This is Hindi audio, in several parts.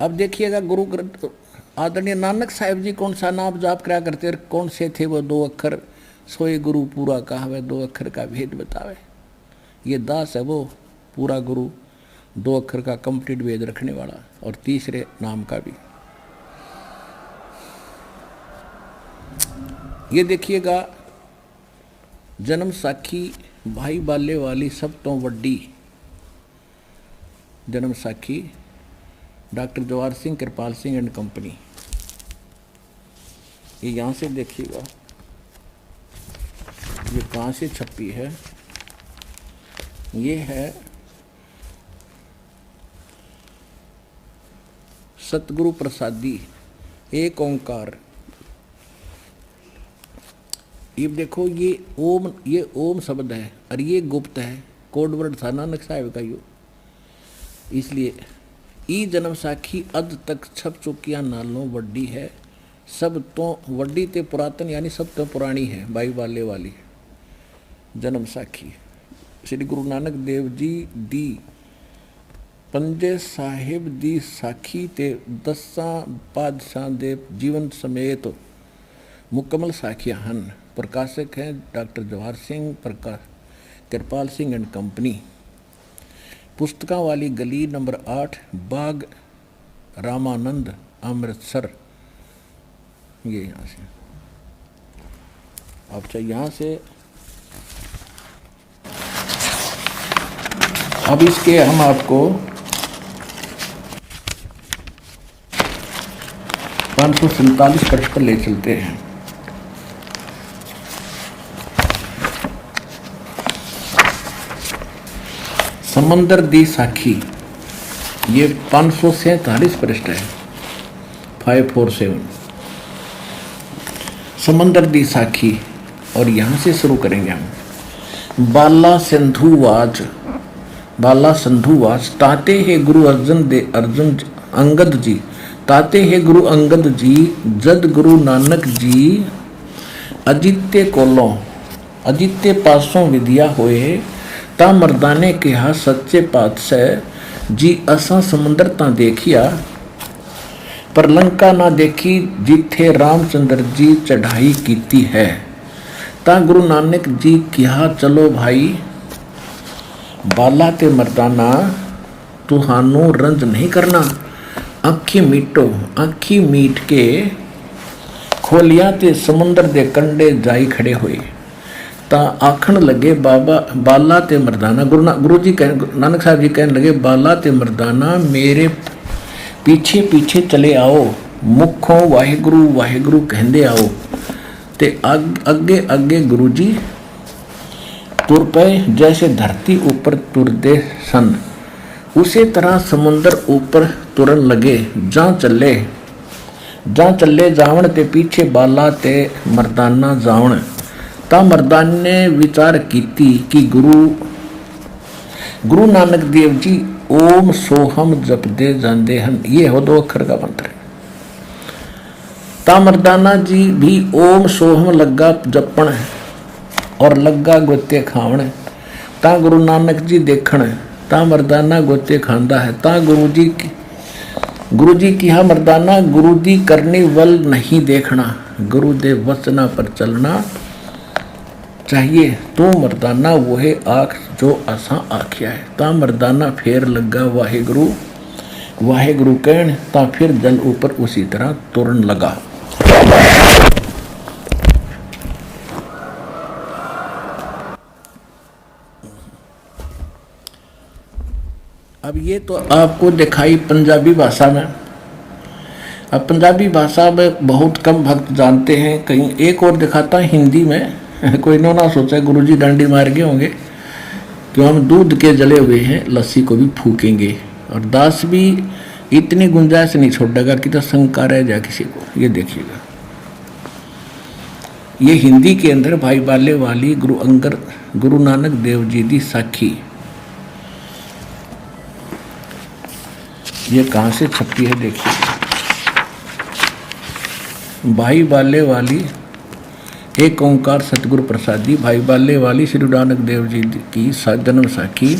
अब देखिएगा गुरु ग्रंथ आदरणीय नानक साहिब जी कौन सा नाम जाप करा करते और कौन से थे वो 2 अक्षर सोए गुरु पूरा कहावे 2 अक्षर का भेद बतावे। ये दास है वो पूरा गुरु 2 अक्षर का कंप्लीट वेद रखने वाला और तीसरे नाम का भी। ये देखिएगा जन्म साखी भाई बाले वाली सब तो Vaddi Janam Sakhi doctor Jawahar Singh Kirpal Singh and company. ये यहाँ से देखिएगा ये कहाँ से छपी है। ये है सतगुरु प्रसादी एक ओंकार। ये देखो ये ओम शब्द है और ये गुप्त है कोड वर्ड था नानक साहिब का यो। इसलिए ई जन्म साखी अद तक छप चुकिया नालों वड्डी है सब तो वड्डी ते पुरातन यानी सब तो पुरानी है बाई वाले वाली जन्म साखी। श्री गुरु नानक देव जी दी पंजे साहिब दी साखी ते 10 पातशाह दे जीवन समेत मुकम्मल साखियां हन। प्रकाशक हैं doctor Jawahar Singh Kirpal Singh and company. पुस्तकां वाली गली नंबर 8 बाग रामानंद अमृतसर। ये यहाँ से अब चाहिए यहाँ से अब इसके हम आपको 547 पृष्ठ पर ले चलते हैं। समंदर दी साखी ये 547 पृष्ठ है 547 समंदर दी साखी। और यहाँ से शुरू करेंगे हम। बाला संधुवाज ताते है गुरु अर्जुन अंगद जी ताते है गुरु अंगद जी जद गुरु नानक जी अजित्य पासों विद्या होए ता मर्दाने कहा सच्चे पातशाह जी असा समुंदर ता देखिया पर लंका ना देखी जिथे रामचंद्र जी चढ़ाई कीती है। ता गुरु नानक जी कहा चलो भाई बाला ते मर्दाना तुहानू रंज नहीं करना आखी मीटो आखी मीट के खोलिया ते समुंदर दे कंडे जाई खड़े हुए। ता आखण लगे बाबा बाला ते मर्दाना गुरु जी नानक साहब जी कहने लगे बाला ते मर्दाना मेरे पीछे पीछे चले आओ मुखों वाहिगुरु वाहिगुरु कहंदे आओ। ते अगे अगे गुरु जी तुर पे जैसे धरती ऊपर तुरदे सन उसी तरह समुंदर ऊपर तुरन लगे। जा चले जावण ते पीछे बाला ते मर्दाना जावण। ता मर्दान ने विचार कीती कि गुरु नानक देव जी ओम सोहम जपदे जांदे हन। ये हो 2 अक्षर का मंत्र। ता मर्दाना जी भी ओम सोहम लगा जपण और लगा गोते खावण। ता गुरु नानक जी देखण ता मर्दाना गोते खांदा है। ता गुरु जी कहा मर्दाना गुरु दी करनी वल नहीं देखना गुरु दे वचना पर चलना चाहिए। तो मर्दाना वह आख जो असा आख्या है। ता मर्दाना फेर लगा वाहिगुरु वाहिगुरु कहन ता फिर जल ऊपर उसी तरह तुरन लगा। अब ये तो आपको दिखाई पंजाबी भाषा में। अब पंजाबी भाषा में बहुत कम भक्त जानते हैं। कहीं एक और दिखाता है हिंदी में कोई ना सोचा गुरुजी डंडी मार गए होंगे कि हम दूध के जले हुए हैं लस्सी को भी फूकेंगे। और दास भी इतनी गुंजाइश नहीं छोड़ेगा कि तो शंका रह जाए किसी को। ये देखिएगा ये हिंदी के अंदर भाई बाले वाली गुरु नानक देव जी दी साखी। ये कहाँ से छपी है देखिए। भाई बाले वाली एक ओंकार सतगुरु प्रसादी भाई बाले वाली श्री नानक देव जी की जन्म साखी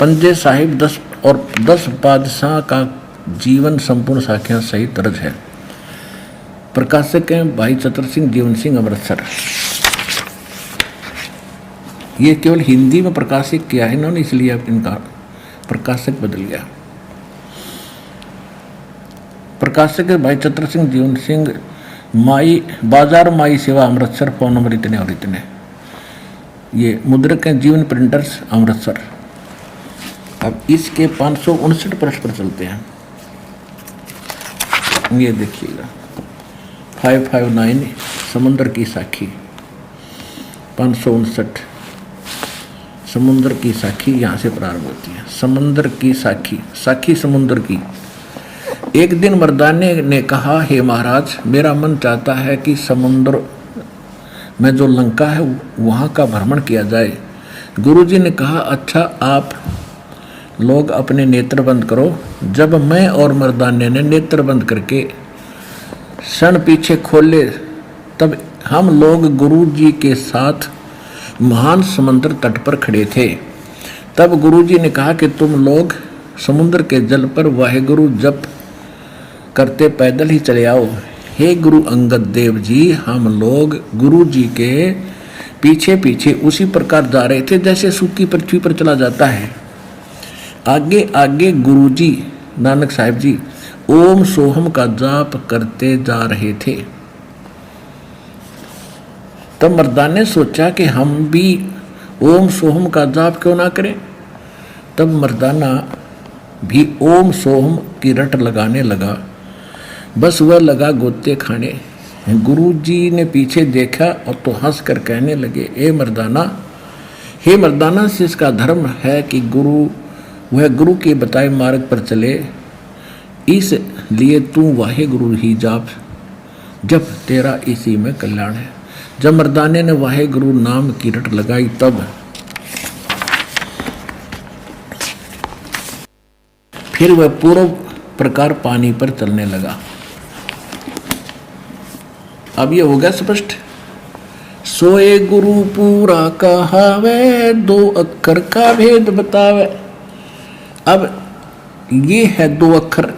पंजे साहिब 10 और 10 बादशाह का जीवन संपूर्ण साखियां सहित दर्ज है। प्रकाशक हैं भाई चतर सिंह जीवन सिंह अमृतसर। ये केवल हिंदी में प्रकाशित किया है इन्होंने, इसलिए अब इनका प्रकाशक बदल गया। प्रकाशक है भाई चतर सिंह जीवन सिंह, माई बाजार माई सेवा अमृतसर, फोन नंबर इतने और इतने। ये मुद्रक हैं जीवन प्रिंटर्स अमृतसर। अब इसके 559 पृष्ठ पर चलते हैं। ये देखिएगा 559 समुद्र की साखी, 559 समुद्र की साखी यहाँ से प्रारंभ होती है। समुद्र की साखी, साखी समुद्र की। एक दिन मर्दाने ने कहा, हे महाराज, मेरा मन चाहता है कि समुद्र में जो लंका है वहाँ का भ्रमण किया जाए। गुरुजी ने कहा, अच्छा आप लोग अपने नेत्र बंद करो। जब मैं और मर्दाने ने नेत्र बंद करके क्षण पीछे खोले, तब हम लोग गुरुजी के साथ महान समुद्र तट पर खड़े थे। तब गुरुजी ने कहा कि तुम लोग समुद्र के जल पर वाहेगुरु जप करते पैदल ही चले आओ। हे गुरु अंगद देव जी, हम लोग गुरुजी के पीछे पीछे उसी प्रकार जा रहे थे जैसे सूखी पृथ्वी पर चला जाता है। आगे आगे गुरुजी नानक साहिब जी ओम सोहम का जाप करते जा रहे थे। तब मर्दाने ने सोचा कि हम भी ओम सोहम का जाप क्यों ना करें। तब मर्दाना भी ओम सोहम की रट लगाने लगा। बस वह लगा गोते खाने। गुरुजी ने पीछे देखा और तो हंस कर कहने लगे, हे मर्दाना, शिष्य का धर्म है कि वह गुरु के बताए मार्ग पर चले, इसलिए तू वाहे गुरु ही जाप, जब तेरा इसी में कल्याण है। जब मर्दाने ने वाहे गुरु नाम की रट लगाई, तब फिर वह पूर्व प्रकार पानी पर चलने लगा। अब ये हो गया स्पष्ट। सोए गुरु पूरा कहावे, दो अक्षर का भेद बतावे। अब ये है दो अक्षर।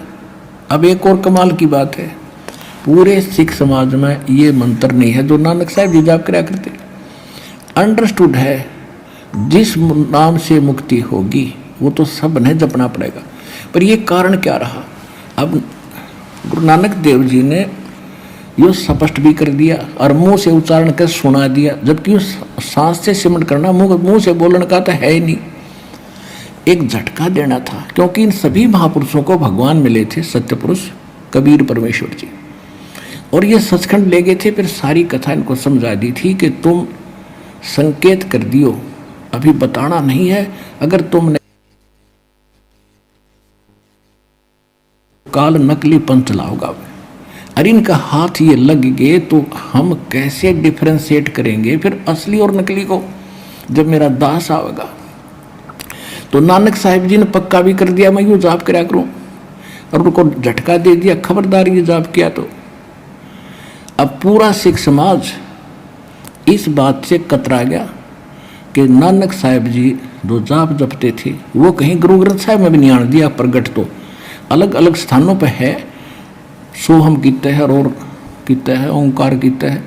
अब एक और कमाल की बात है, पूरे सिख समाज में ये मंत्र नहीं है जो नानक साहिब जी जाप कराया करते। अंडरस्टूड है, जिस नाम से मुक्ति होगी वो तो सब ने जपना पड़ेगा। पर ये कारण क्या रहा? अब गुरु नानक देव जी ने यो स्पष्ट भी कर दिया और मुंह से उच्चारण कर सुना दिया, जबकि उस सांस से सिमट करना, मुंह से बोलने का तो है ही नहीं। एक झटका देना था, क्योंकि इन सभी महापुरुषों को भगवान मिले थे, सत्य पुरुष कबीर परमेश्वर जी, और ये सचखंड ले गए थे। फिर सारी कथा इनको समझा दी थी कि तुम संकेत कर दियो, अभी बताना नहीं है। अगर तुमने काल नकली पंथ लाओगा, अरे इनका हाथ ये लग गए तो हम कैसे डिफरेंशिएट करेंगे फिर असली और नकली को, जब मेरा दास आवेगा। तो नानक साहिब जी ने पक्का भी कर दिया, मैं यूँ जाप कराया करूँ, और उनको झटका दे दिया, खबरदार ये जाप किया तो। अब पूरा सिख समाज इस बात से कतरा गया कि नानक साहिब जी जो जाप जपते थे वो कहीं गुरु ग्रंथ साहिब में भी नहीं आने दिया। प्रगट तो अलग अलग स्थानों पर है, सोहम कीता है और कीता है, ओंकार कीता है,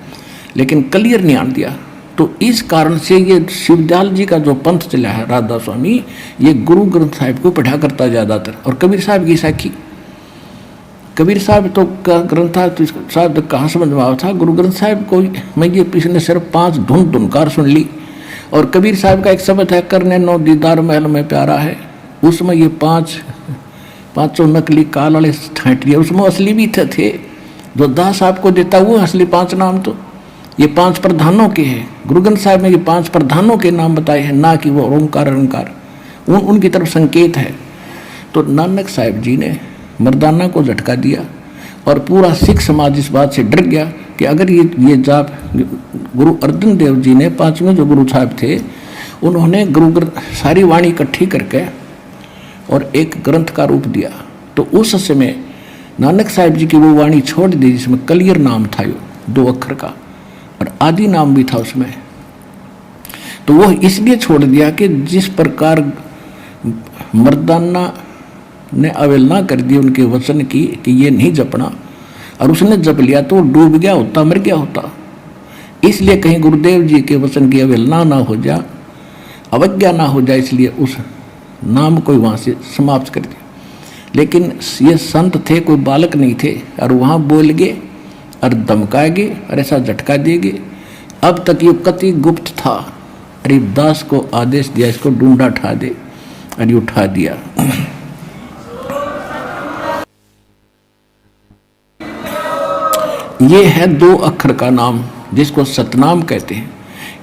लेकिन क्लियर नहीं आने दिया। तो इस कारण से ये शिवदयाल जी का जो पंथ चला है राधा स्वामी, ये गुरु ग्रंथ साहिब को पढ़ा करता ज़्यादातर। और कबीर साहब की साखी, कबीर साहब तो ग्रंथ था तो साहब तक कहाँ समझ में आया था। गुरु ग्रंथ साहिब को मैं ये पिछले सिर्फ 5 धुनकार सुन ली। और कबीर साहब का एक शब्द है, करने नो दीदार महल में प्यारा है, उसमें ये पाँचों नकली काल वाले ठाट लिया। उसमें असली भी थे, जो दास आपको देता वो असली 5 नाम। तो ये 5 प्रधानों के हैं, गुरु ग्रंथ साहिब में ये 5 प्रधानों के नाम बताए हैं, ना कि वो ओंकार अहंकार उनकी तरफ संकेत है। तो नानक साहिब जी ने मर्दाना को झटका दिया और पूरा सिख समाज इस बात से डर गया कि अगर ये जाप गुरु अर्जन देव जी ने 5वें जो गुरु साहब थे, उन्होंने सारी वाणी इकट्ठी करके और एक ग्रंथ का रूप दिया, तो उस समय नानक साहिब जी की वो वाणी छोड़ दी जिसमें क्लियर नाम था, यो 2 अक्षर का, और आदि नाम भी था उसमें। तो वो इसलिए छोड़ दिया कि जिस प्रकार मर्दाना ने अवहेलना कर दी उनके वचन की कि ये नहीं जपना, और उसने जप लिया तो वो डूब गया होता, मर गया होता। इसलिए कहीं गुरुदेव जी के वचन की अवहेलना ना हो जाए, अवज्ञा ना हो जाए, इसलिए उस नाम को वहाँ से समाप्त कर दिया। लेकिन ये संत थे, कोई बालक नहीं थे, और वहाँ बोल गए और धमकाएंगे और ऐसा झटका देंगे। अब तक ये कति गुप्त था। रविदास को आदेश दिया इसको ढूंढा उठा दे, और ये उठा दिया। ये है 2 अक्षर का नाम जिसको सतनाम कहते हैं।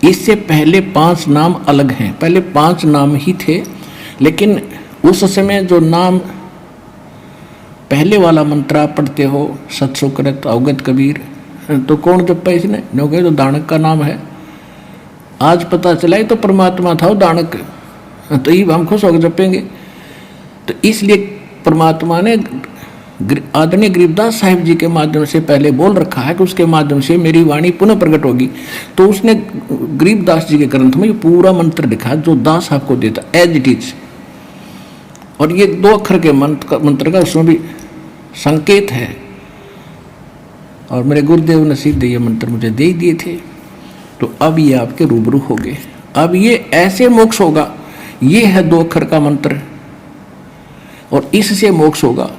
इससे पहले 5 नाम अलग हैं। पहले 5 नाम ही थे, लेकिन उस समय जो नाम पहले वाला मंत्र आप पढ़ते हो, सत्सुकृत अवगत कबीर, तो कौन जपा इसने? जो कहे तो दानक का नाम है। आज पता चला ही तो परमात्मा था वो दानक, तो ये हम खुश होकर जपेंगे। तो इसलिए परमात्मा ने आदरणीय गरीबदास साहिब जी के माध्यम से पहले बोल रखा है कि उसके माध्यम से मेरी वाणी पुनः प्रकट होगी। तो उसने गरीबदास जी के ग्रंथ में ये पूरा मंत्र लिखा जो दास आपको देता एज इट इज। और ये 2 अक्षर के मंत्र का उसमें भी संकेत है। और मेरे गुरुदेव ने सीधे ये मंत्र मुझे दे दिए थे, तो अब ये आपके रूबरू हो गए। अब ये ऐसे मोक्ष होगा। ये है 2 अक्षर का मंत्र, और इससे मोक्ष होगा।